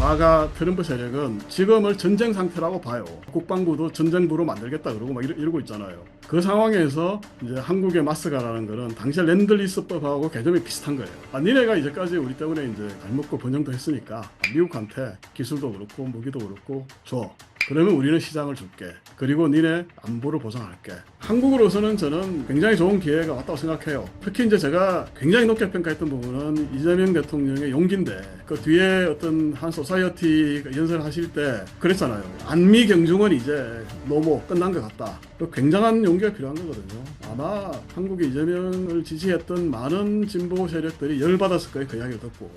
마가 트럼프 세력은 지금을 전쟁 상태라고 봐요. 국방부도 전쟁부로 만들겠다 그러고 막 이러고 있잖아요. 그 상황에서 이제 한국의 마스가라는 거는 당시에 랜드리스법하고 개념이 비슷한 거예요. 니네가 이제까지 우리 때문에 이제 잘 먹고 번영도 했으니까 미국한테 기술도 그렇고 무기도 그렇고 줘. 그러면 우리는 시장을 줄게. 그리고 니네 안보를 보장할게. 한국으로서는 저는 굉장히 좋은 기회가 왔다고 생각해요. 특히 이제 제가 굉장히 높게 평가했던 부분은 이재명 대통령의 용기인데 그 뒤에 어떤 한 소사이어티 연설하실 때 그랬잖아요. 안미 경중은 이제 노모 끝난 것 같다. 굉장한 용기가 필요한 거거든요. 아마 한국이 이재명을 지지했던 많은 진보 세력들이 열받았을 거예요. 그 이야기를 듣고.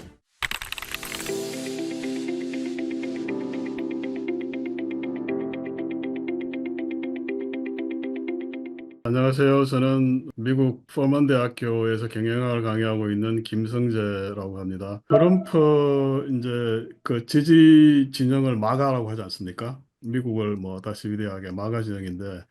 안녕하세요. 저는 미국 포먼 대학교에서 경영학을 강의하고 있는 김성재라고 합니다. 트럼프 이제 그 지지 진영을 마가라고 하지 않습니까? 미국을 뭐 다시 위대하게 마가 진영인데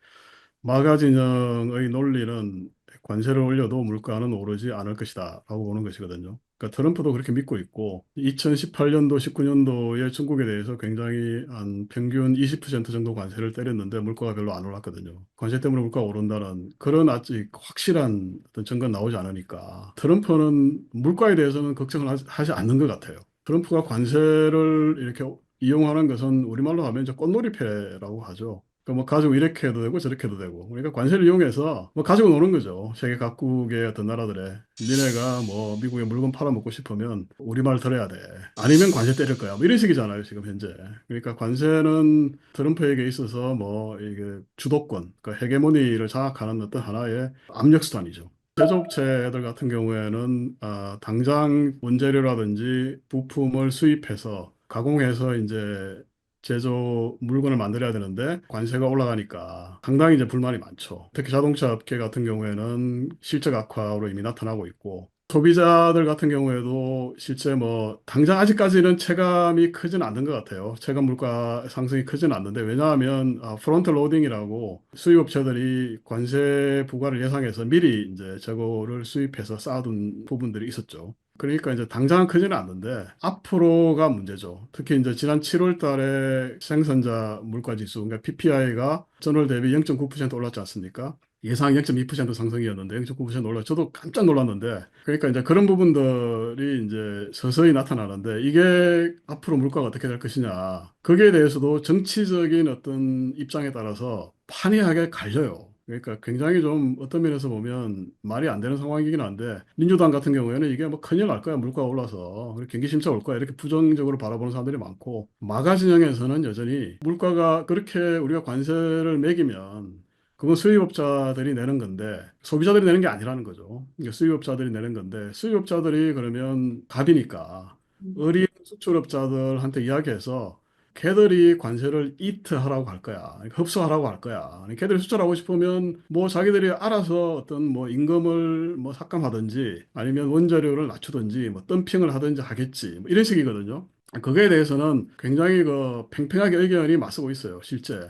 마가 진영의 논리는 관세를 올려도 물가는 오르지 않을 것이다 라고 보는 것이거든요. 그러니까 트럼프도 그렇게 믿고 있고 2018년도, 19년도에 중국에 대해서 굉장히 한 평균 20% 정도 관세를 때렸는데 물가가 별로 안 올랐거든요. 관세 때문에 물가가 오른다는 그런 아직 확실한 어떤 증거는 나오지 않으니까 트럼프는 물가에 대해서는 걱정을 하지 않는 것 같아요. 트럼프가 관세를 이렇게 이용하는 것은 우리말로 하면 이제 꽃놀이패라고 하죠. 그뭐 가지고 이렇게 해도 되고 저렇게 해도 되고 그러니까 관세를 이용해서 뭐 가지고 노는 거죠. 세계 각국의 어떤 나라들에 니네가 뭐 미국에 물건 팔아먹고 싶으면 우리 말 들어야 돼. 아니면 관세 때릴 거야. 뭐 이런 식이잖아요, 지금 현재. 그러니까 관세는 트럼프에게 있어서 뭐 이게 주도권, 그러니까 헤게모니를 장악하는 어떤 하나의 압력수단이죠. 제조업체들 같은 경우에는 당장 원재료라든지 부품을 수입해서 가공해서 이제 제조 물건을 만들어야 되는데 관세가 올라가니까 상당히 이제 불만이 많죠. 특히 자동차 업계 같은 경우에는 실적 악화로 이미 나타나고 있고 소비자들 같은 경우에도 실제 뭐 당장 아직까지는 체감이 크진 않는 것 같아요. 체감 물가 상승이 크진 않는데 왜냐하면 프론트 로딩이라고 수입업체들이 관세 부과를 예상해서 미리 이제 재고를 수입해서 쌓아둔 부분들이 있었죠. 그러니까 이제 당장은 크지는 않는데 앞으로가 문제죠. 특히 이제 지난 7월 달에 생산자 물가 지수, 그러니까 PPI가 전월 대비 0.9% 올랐지 않습니까? 예상 0.2% 상승이었는데 0.9% 올라. 저도 깜짝 놀랐는데 그러니까 이제 그런 부분들이 이제 서서히 나타나는데 이게 앞으로 물가가 어떻게 될 것이냐. 거기에 대해서도 정치적인 어떤 입장에 따라서 판이하게 갈려요. 그러니까 굉장히 좀 어떤 면에서 보면 말이 안 되는 상황이긴 한데 민주당 같은 경우에는 이게 뭐 큰일 날 거야 물가가 올라서 경기 침체 올 거야 이렇게 부정적으로 바라보는 사람들이 많고 마가 진영에서는 여전히 물가가 그렇게 우리가 관세를 매기면 그건 수입업자들이 내는 건데 소비자들이 내는 게 아니라는 거죠. 그러니까 수입업자들이 내는 건데 수입업자들이 그러면 갑이니까 어린 수출업자들한테 이야기해서 걔들이 관세를 이트하라고 할 거야. 그러니까 흡수하라고 할 거야. 걔들이 수출하고 싶으면 뭐 자기들이 알아서 어떤 뭐 임금을 뭐 삭감하든지 아니면 원재료를 낮추든지 뭐 덤핑을 하든지 하겠지. 뭐 이런 식이거든요. 그거에 대해서는 굉장히 그 팽팽하게 의견이 맞서고 있어요, 실제.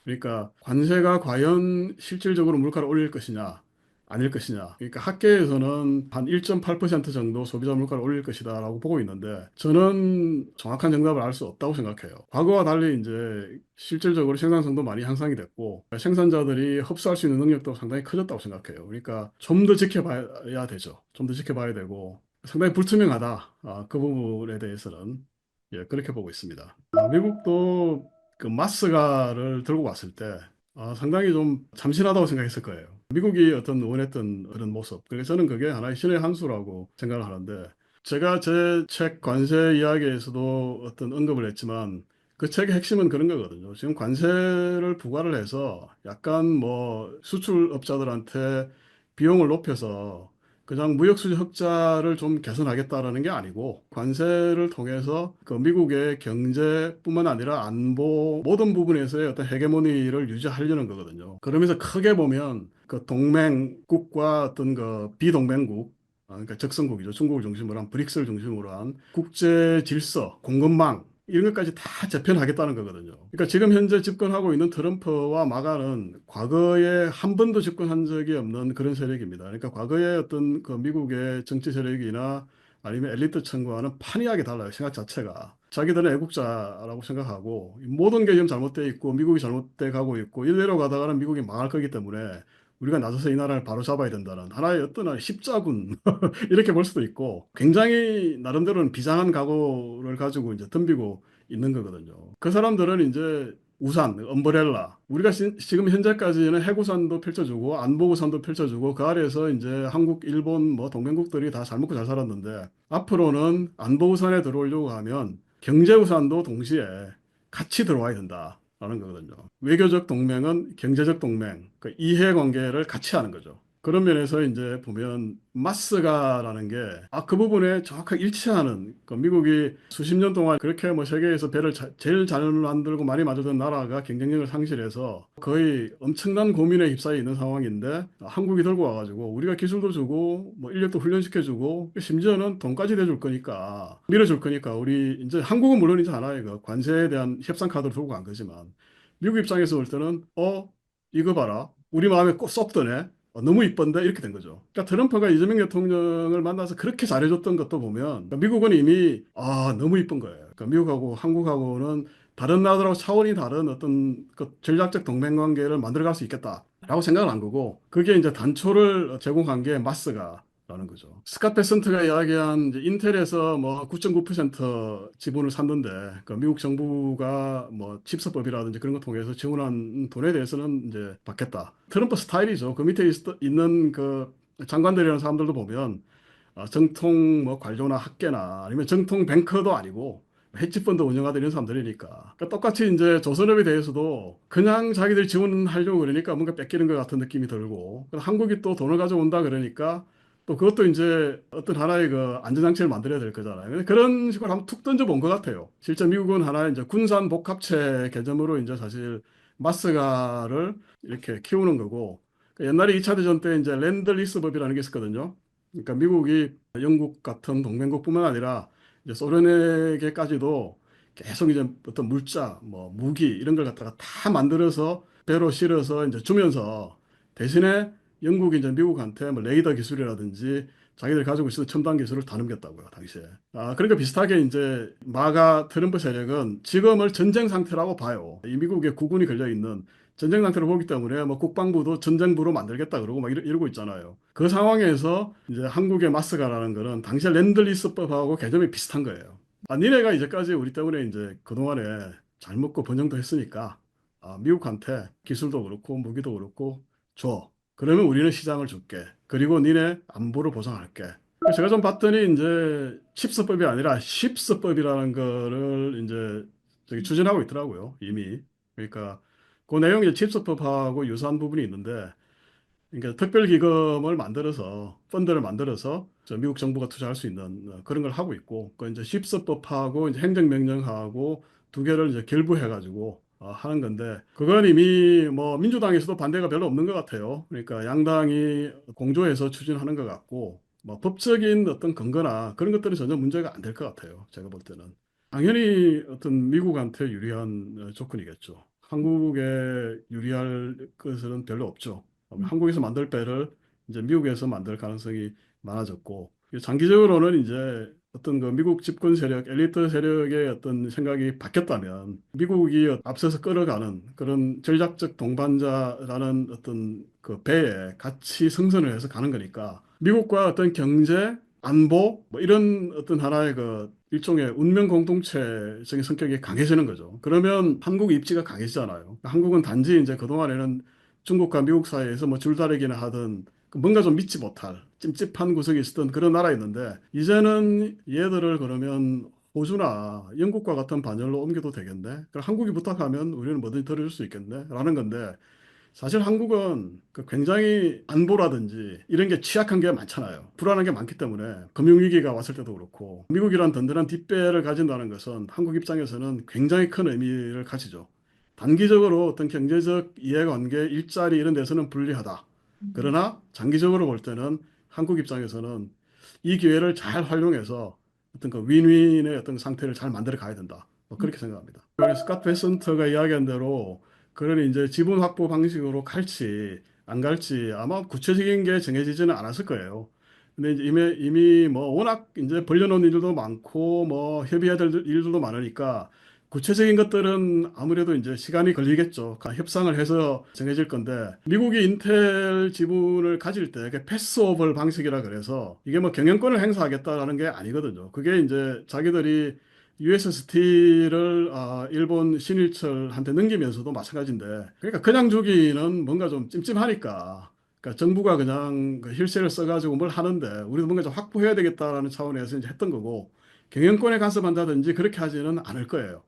그러니까 관세가 과연 실질적으로 물가를 올릴 것이냐, 아닐 것이냐. 그러니까 학계에서는 한 1.8% 정도 소비자 물가를 올릴 것이다라고 보고 있는데 저는 정확한 정답을 알 수 없다고 생각해요. 과거와 달리 이제 실질적으로 생산성도 많이 향상이 됐고 생산자들이 흡수할 수 있는 능력도 상당히 커졌다고 생각해요. 그러니까 좀 더 지켜봐야 되죠. 좀 더 지켜봐야 되고 상당히 불투명하다. 그 부분에 대해서는 예, 그렇게 보고 있습니다. 미국도 그 마스가를 들고 왔을 때 상당히 좀 참신하다고 생각했을 거예요. 미국이 어떤 원했던 그런 모습. 그래서 저는 그게 하나의 신의 한 수라고 생각을 하는데 제가 제 책 관세 이야기에서도 어떤 언급을 했지만 그 책의 핵심은 그런 거거든요. 지금 관세를 부과를 해서 약간 뭐 수출업자들한테 비용을 높여서 그냥 무역 수지 흑자를 좀 개선하겠다라는 게 아니고 관세를 통해서 그 미국의 경제뿐만 아니라 안보 모든 부분에서의 어떤 헤게모니를 유지하려는 거거든요. 그러면서 크게 보면 그 동맹국과 어떤 그 비동맹국 그러니까 적성국이죠. 중국을 중심으로 한 브릭스를 중심으로 한 국제 질서, 공급망 이런 것까지 다 재편하겠다는 거거든요. 그러니까 지금 현재 집권하고 있는 트럼프와 마가는 과거에 한 번도 집권한 적이 없는 그런 세력입니다. 그러니까 과거에 어떤 그 미국의 정치 세력이나 아니면 엘리트 층과는 판이하게 달라요. 생각 자체가. 자기들은 애국자라고 생각하고 모든 게 지금 잘못되어 있고 미국이 잘못돼 가고 있고 이대로 가다가는 미국이 망할 거기 때문에 우리가 나서서 이 나라를 바로 잡아야 된다는 하나의 어떤 십자군 이렇게 볼 수도 있고 굉장히 나름대로는 비장한 각오를 가지고 이제 덤비고 있는 거거든요. 그 사람들은 이제 우산, 엄브렐라. 우리가 지금 현재까지는 해구산도 펼쳐주고 안보우산도 펼쳐주고 그 아래에서 이제 한국, 일본 뭐 동맹국들이 다 잘 먹고 잘 살았는데 앞으로는 안보우산에 들어오려고 하면 경제우산도 동시에 같이 들어와야 된다라는 거거든요. 외교적 동맹은 경제적 동맹, 그 이해관계를 같이 하는 거죠. 그런 면에서 이제 보면 마스가라는 게 그 부분에 정확하게 일치하는 그 미국이 수십 년 동안 그렇게 뭐 세계에서 배를 제일 잘 만들고 많이 만들던 나라가 경쟁력을 상실해서 거의 엄청난 고민에 휩싸여 있는 상황인데 한국이 들고 와가지고 우리가 기술도 주고 뭐 인력도 훈련시켜주고 심지어는 돈까지 대줄 거니까 밀어줄 거니까 우리 이제 한국은 물론 이제 하나의 그 관세에 대한 협상 카드를 들고 간 거지만 미국 입장에서 볼 때는 이거 봐라 우리 마음에 쏙 드네. 너무 이쁜데 이렇게 된 거죠. 그러니까 트럼프가 이재명 대통령을 만나서 그렇게 잘해줬던 것도 보면 미국은 이미 너무 이쁜 거예요. 그러니까 미국하고 한국하고는 다른 나라들하고 차원이 다른 어떤 그 전략적 동맹 관계를 만들어갈 수 있겠다라고 생각을 한 거고 그게 이제 단초를 제공한 게 마스가 라는 거죠. 스캇 베센트가 이야기한 이제 인텔에서 뭐 9.9% 지분을 샀는데 그 미국 정부가 뭐 칩스법이라든지 그런 거 통해서 지원한 돈에 대해서는 이제 받겠다. 트럼프 스타일이죠. 그 밑에 있는 그 장관들이라는 사람들도 보면 정통 뭐 관료나 학계나 아니면 정통 뱅커도 아니고 헤지펀드 운영하던 이런 사람들이니까 그러니까 똑같이 이제 조선업에 대해서도 그냥 자기들이 지원하려고 그러니까 뭔가 뺏기는 것 같은 느낌이 들고 한국이 또 돈을 가져온다 그러니까 또 그것도 이제 어떤 하나의 그 안전장치를 만들어야 될 거잖아요. 근데 그런 식으로 한번 툭 던져본 것 같아요. 실제 미국은 하나의 이제 군산 복합체 개념으로 이제 사실 마스가를 이렇게 키우는 거고 옛날에 2차 대전 때 이제 렌드리스법이라는 게 있었거든요. 그러니까 미국이 영국 같은 동맹국뿐만 아니라 이제 소련에게까지도 계속 이제 어떤 물자, 뭐 무기 이런 걸 갖다가 다 만들어서 배로 실어서 이제 주면서 대신에 영국이 이제 미국한테 뭐 레이더 기술이라든지 자기들 가지고 있었던 첨단 기술을 다 넘겼다고요, 당시에. 그러니까 비슷하게 이제 마가 트럼프 세력은 지금을 전쟁 상태라고 봐요. 이 미국의 국군이 걸려 있는 전쟁 상태로 보기 때문에 뭐 국방부도 전쟁부로 만들겠다 그러고 막 이러고 있잖아요. 그 상황에서 이제 한국의 마스가라는 거는 당시에 렌들리스법하고 개념이 비슷한 거예요. 니네가 이제까지 우리 때문에 이제 그동안에 잘 먹고 번영도 했으니까 미국한테 기술도 그렇고 무기도 그렇고 줘. 그러면 우리는 시장을 줄게. 그리고 니네 안보를 보장할게. 제가 좀 봤더니 이제 칩스법이 아니라 십스법이라는 거를 이제 저기 추진하고 있더라고요. 이미. 그러니까 그 내용이 칩스법하고 유사한 부분이 있는데 그러니까 특별기금을 만들어서 펀드를 만들어서 저 미국 정부가 투자할 수 있는 그런 걸 하고 있고 그 이제 십서법하고 이제 행정명령하고 두 개를 이제 결부해가지고 하는 건데 그건 이미 뭐 민주당에서도 반대가 별로 없는 것 같아요. 그러니까 양당이 공조해서 추진하는 것 같고 뭐 법적인 어떤 근거나 그런 것들은 전혀 문제가 안 될 것 같아요. 제가 볼 때는. 당연히 어떤 미국한테 유리한 조건이겠죠. 한국에 유리할 것은 별로 없죠. 한국에서 만들 배를 이제 미국에서 만들 가능성이 많아졌고 장기적으로는 이제 어떤 그 미국 집권 세력, 엘리트 세력의 어떤 생각이 바뀌었다면 미국이 앞서서 끌어가는 그런 전략적 동반자라는 어떤 그 배에 같이 승선을 해서 가는 거니까 미국과 어떤 경제, 안보 뭐 이런 어떤 하나의 그 일종의 운명 공동체적인 성격이 강해지는 거죠. 그러면 한국 입지가 강해지잖아요. 한국은 단지 이제 그동안에는 중국과 미국 사이에서 뭐 줄다리기나 하던 그 뭔가 좀 믿지 못할 찜찜한 구석이 있었던 그런 나라였는데 이제는 얘들을 그러면 호주나 영국과 같은 반열로 옮겨도 되겠네. 그럼 한국이 부탁하면 우리는 뭐든지 들어줄 수 있겠네. 라는 건데 사실 한국은 그 굉장히 안보라든지 이런 게 취약한 게 많잖아요. 불안한 게 많기 때문에 금융위기가 왔을 때도 그렇고 미국이란 든든한 뒷배를 가진다는 것은 한국 입장에서는 굉장히 큰 의미를 가지죠. 단기적으로 어떤 경제적 이해관계, 일자리 이런 데서는 불리하다. 그러나 장기적으로 볼 때는 한국 입장에서는 이 기회를 잘 활용해서 어떤 그 윈윈의 어떤 상태를 잘 만들어 가야 된다. 뭐 그렇게 생각합니다. 그래서 스캇 베센터가 이야기한 대로 그런 이제 지분 확보 방식으로 갈지 안 갈지 아마 구체적인 게 정해지지는 않았을 거예요. 근데 이제 이미 뭐 워낙 이제 벌려놓은 일들도 많고 뭐 협의해야 될 일들도 많으니까 구체적인 것들은 아무래도 이제 시간이 걸리겠죠. 협상을 해서 정해질 건데 미국이 인텔 지분을 가질 때 패스오버 방식이라 그래서 이게 뭐 경영권을 행사하겠다라는 게 아니거든요. 그게 이제 자기들이 US 스틸을 일본 신일철한테 넘기면서도 마찬가지인데 그러니까 그냥 주기는 뭔가 좀 찜찜하니까 그러니까 정부가 그냥 그 힐세를 써가지고 뭘 하는데 우리도 뭔가 좀 확보해야 되겠다라는 차원에서 이제 했던 거고 경영권에 간섭한다든지 그렇게 하지는 않을 거예요.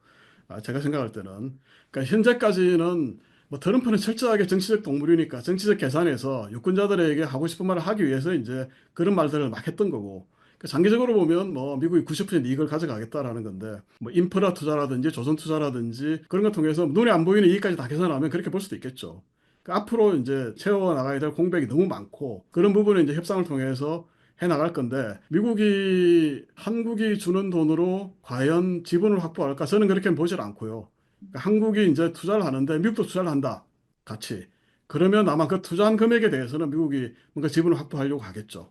제가 생각할 때는. 그러니까 현재까지는 뭐 트럼프는 철저하게 정치적 동물이니까 정치적 계산에서 유권자들에게 하고 싶은 말을 하기 위해서 이제 그런 말들을 막 했던 거고. 그러니까 장기적으로 보면 뭐 미국이 90% 이익을 가져가겠다라는 건데 뭐 인프라 투자라든지 조선 투자라든지 그런 걸 통해서 눈에 안 보이는 이익까지 다 계산하면 그렇게 볼 수도 있겠죠. 그러니까 앞으로 이제 채워 나가야 될 공백이 너무 많고 그런 부분을 이제 협상을 통해서 해 나갈 건데 미국이 한국이 주는 돈으로 과연 지분을 확보할까? 저는 그렇게 보질 않고요. 그러니까 한국이 이제 투자를 하는데 미국도 투자를 한다. 같이. 그러면 아마 그 투자한 금액에 대해서는 미국이 뭔가 지분을 확보하려고 하겠죠.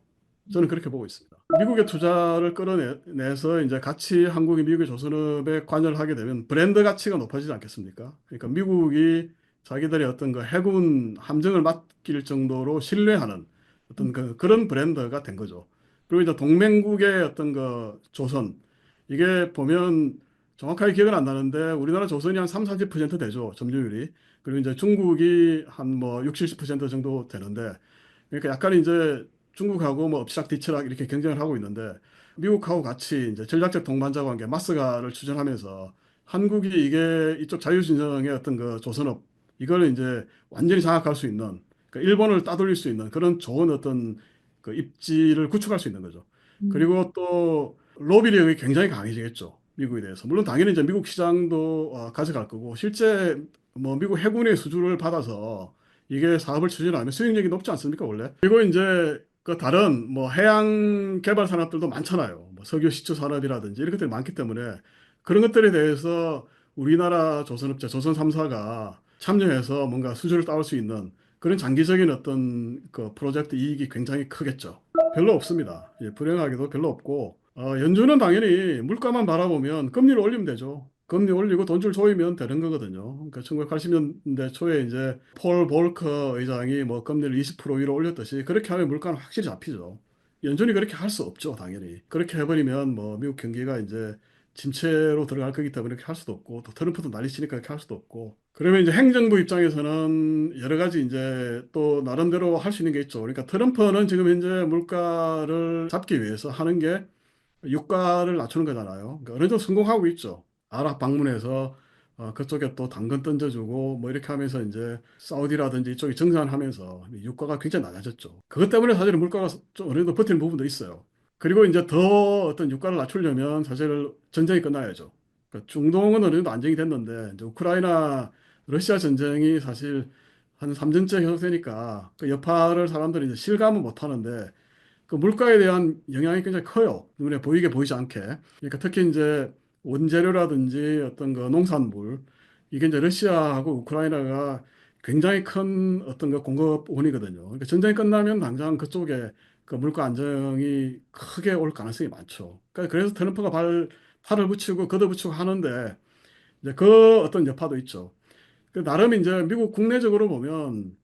저는 그렇게 보고 있습니다. 미국의 투자를 끌어내서 이제 같이 한국이 미국의 조선업에 관여를 하게 되면 브랜드 가치가 높아지지 않겠습니까? 그러니까 미국이 자기들의 어떤 그 해군 함정을 맡길 정도로 신뢰하는 어떤 그런 브랜드가 된 거죠. 그리고 이제 동맹국의 어떤 그 조선 이게 보면 정확하게 기억은 안 나는데 우리나라 조선이 한 3, 40% 되죠. 점유율이. 그리고 이제 중국이 한 뭐 6, 70% 정도 되는데 그러니까 약간 이제 중국하고 뭐 엎치락뒤치락 이렇게 경쟁을 하고 있는데 미국하고 같이 이제 전략적 동반자 관계 마스가를 추진하면서 한국이 이게 이쪽 자유진영의 어떤 그 조선업 이걸 이제 완전히 장악할 수 있는 그러니까 일본을 따돌릴 수 있는 그런 좋은 어떤 그 입지를 구축할 수 있는 거죠. 음, 그리고 또 로비력이 굉장히 강해지겠죠. 미국에 대해서. 물론 당연히 이제 미국 시장도 가져갈 거고 실제 뭐 미국 해군의 수주를 받아서 이게 사업을 추진하면 수익력이 높지 않습니까, 원래? 그리고 이제 그 다른 뭐 해양 개발 산업들도 많잖아요. 뭐 석유 시추 산업이라든지 이런 것들이 많기 때문에 그런 것들에 대해서 우리나라 조선업체, 조선 3사가 참여해서 뭔가 수주를 따올 수 있는 그런 장기적인 어떤 그 프로젝트 이익이 굉장히 크겠죠. 별로 없습니다. 예, 불행하게도 별로 없고, 연준은 당연히 물가만 바라보면 금리를 올리면 되죠. 금리 올리고 돈줄 조이면 되는 거거든요. 그러니까 1980년대 초에 이제 폴 볼커 의장이 뭐 금리를 20% 위로 올렸듯이 그렇게 하면 물가는 확실히 잡히죠. 연준이 그렇게 할 수 없죠, 당연히. 그렇게 해버리면 뭐 미국 경기가 이제 침체로 들어갈 거기 때문에 그렇게 할 수도 없고 또 트럼프도 난리치니까 그렇게 할 수도 없고 그러면 이제 행정부 입장에서는 여러 가지 이제 또 나름대로 할 수 있는 게 있죠. 그러니까 트럼프는 지금 현재 물가를 잡기 위해서 하는 게 유가를 낮추는 거잖아요. 그러니까 어느 정도 성공하고 있죠. 아랍 방문해서 그쪽에 또 당근 던져주고 뭐 이렇게 하면서 이제 사우디라든지 이쪽이 정산하면서 유가가 굉장히 낮아졌죠. 그것 때문에 사실 물가가 좀 어느 정도 버티는 부분도 있어요. 그리고 이제 더 어떤 유가를 낮추려면 사실 전쟁이 끝나야죠. 그러니까 중동은 어느 정도 안정이 됐는데 이제 우크라이나 러시아 전쟁이 사실 한 3년째 계속되니까 그 여파를 사람들이 이제 실감은 못 하는데 그 물가에 대한 영향이 굉장히 커요. 눈에 보이게 보이지 않게. 그러니까 특히 이제 원재료라든지 어떤 그 농산물 이게 이제 러시아하고 우크라이나가 굉장히 큰 어떤 그 공급원이거든요. 그러니까 전쟁이 끝나면 당장 그쪽에 그 물가 안정이 크게 올 가능성이 많죠. 그러니까 그래서 트럼프가 팔을 붙이고 걷어붙이고 하는데 이제 그 어떤 여파도 있죠. 그 나름 이제 미국 국내적으로 보면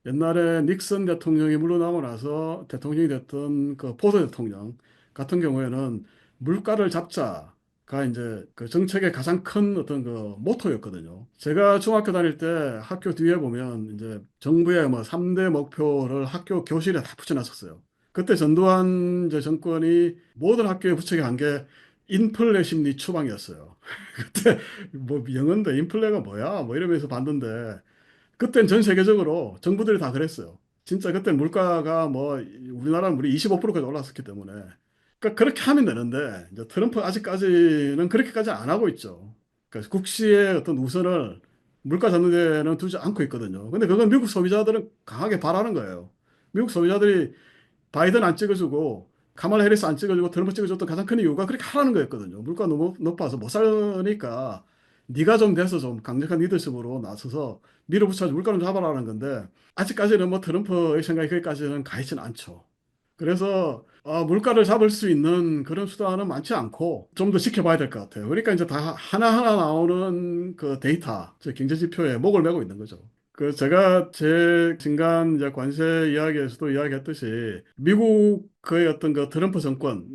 옛날에 닉슨 대통령이 물러나고 나서 대통령이 됐던 그 포드 대통령 같은 경우에는 물가를 잡자가 이제 그 정책의 가장 큰 어떤 그 모토였거든요. 제가 중학교 다닐 때 학교 뒤에 보면 이제 정부의 뭐 3대 목표를 학교 교실에 다 붙여놨었어요. 그때 전두환 이제 정권이 모든 학교에 붙이게 한 게 인플레 심리 추방이었어요. 그때 뭐 영어인데 인플레가 뭐야? 뭐 이러면서 봤는데 그땐 전 세계적으로 정부들이 다 그랬어요. 진짜 그때 물가가 뭐 우리나라는 우리 25%까지 올랐었기 때문에 그러니까 그렇게 하면 되는데 이제 트럼프 아직까지는 그렇게까지 안 하고 있죠. 그러니까 국시의 어떤 우선을 물가 잡는 데는 두지 않고 있거든요. 근데 그건 미국 소비자들은 강하게 바라는 거예요. 미국 소비자들이 바이든 안 찍어주고 카말라 해리스 안 찍어주고 트럼프 찍어줬던 가장 큰 이유가 그렇게 하라는 거였거든요. 물가 너무 높아서 못 사니까 네가 좀 돼서 좀 강력한 리더십으로 나서서 밀어붙여서 물가를 잡아라는 건데 아직까지는 뭐 트럼프의 생각이 거기까지는 가 있지는 않죠. 그래서 물가를 잡을 수 있는 그런 수단은 많지 않고 좀 더 지켜봐야 될 것 같아요. 그러니까 이제 다 하나하나 나오는 그 데이터, 즉 경제 지표에 목을 매고 있는 거죠. 그 제가 제 진간 이제 관세 이야기에서도 이야기했듯이 미국의 어떤 그 트럼프 정권,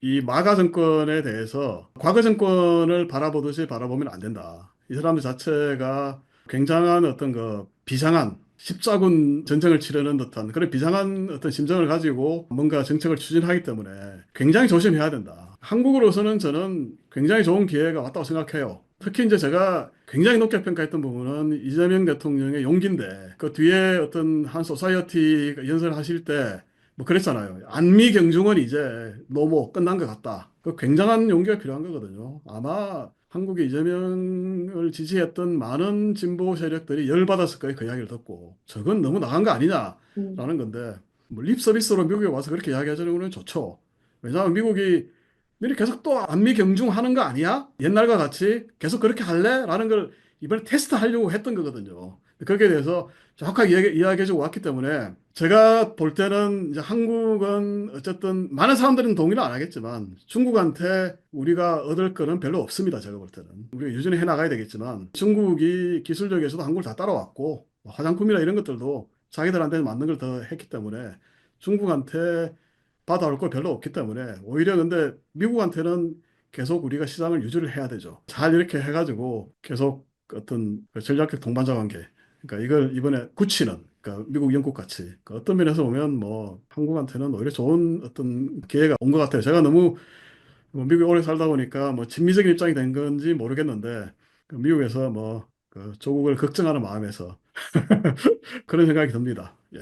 이 마가 정권에 대해서 과거 정권을 바라보듯이 바라보면 안 된다. 이 사람들 자체가 굉장한 어떤 그 비장한 십자군 전쟁을 치르는 듯한 그런 비장한 어떤 심정을 가지고 뭔가 정책을 추진하기 때문에 굉장히 조심해야 된다. 한국으로서는 저는 굉장히 좋은 기회가 왔다고 생각해요. 특히 이제 제가 굉장히 높게 평가했던 부분은 이재명 대통령의 용기인데 그 뒤에 어떤 한 소사이어티 연설하실 때 뭐 그랬잖아요. 안미 경중은 이제 노모 끝난 것 같다. 그 굉장한 용기가 필요한 거거든요. 아마 한국의 이재명을 지지했던 많은 진보 세력들이 열받았을 거예요. 그 이야기를 듣고. 저건 너무 나간 거 음, 아니냐라는 건데, 뭐 립 서비스로 미국에 와서 그렇게 이야기하자는 거는 좋죠. 왜냐하면 미국이 너네 계속 또 안미 경중하는 거 아니야? 옛날과 같이 계속 그렇게 할래? 라는 걸 이번에 테스트 하려고 했던 거거든요. 거기에 대해서 정확하게 이야기해주고 왔기 때문에 제가 볼 때는 이제 한국은 어쨌든 많은 사람들은 동의를 안 하겠지만 중국한테 우리가 얻을 거는 별로 없습니다. 제가 볼 때는. 우리가 유전히 해나가야 되겠지만 중국이 기술력에서도 한국을 다 따라왔고 뭐 화장품이나 이런 것들도 자기들한테 맞는 걸 더 했기 때문에 중국한테 받아올 거 별로 없기 때문에 오히려 근데 미국한테는 계속 우리가 시장을 유지를 해야 되죠. 잘 이렇게 해가지고 계속 어떤 그 전략적 동반자 관계. 그러니까 이걸 이번에 굳히는 그러니까 미국, 영국 같이 그 어떤 면에서 보면 뭐 한국한테는 오히려 좋은 어떤 기회가 온 것 같아요. 제가 너무 뭐 미국에 오래 살다 보니까 뭐 친미적인 입장이 된 건지 모르겠는데 그 미국에서 뭐 그 조국을 걱정하는 마음에서 그런 생각이 듭니다. 예.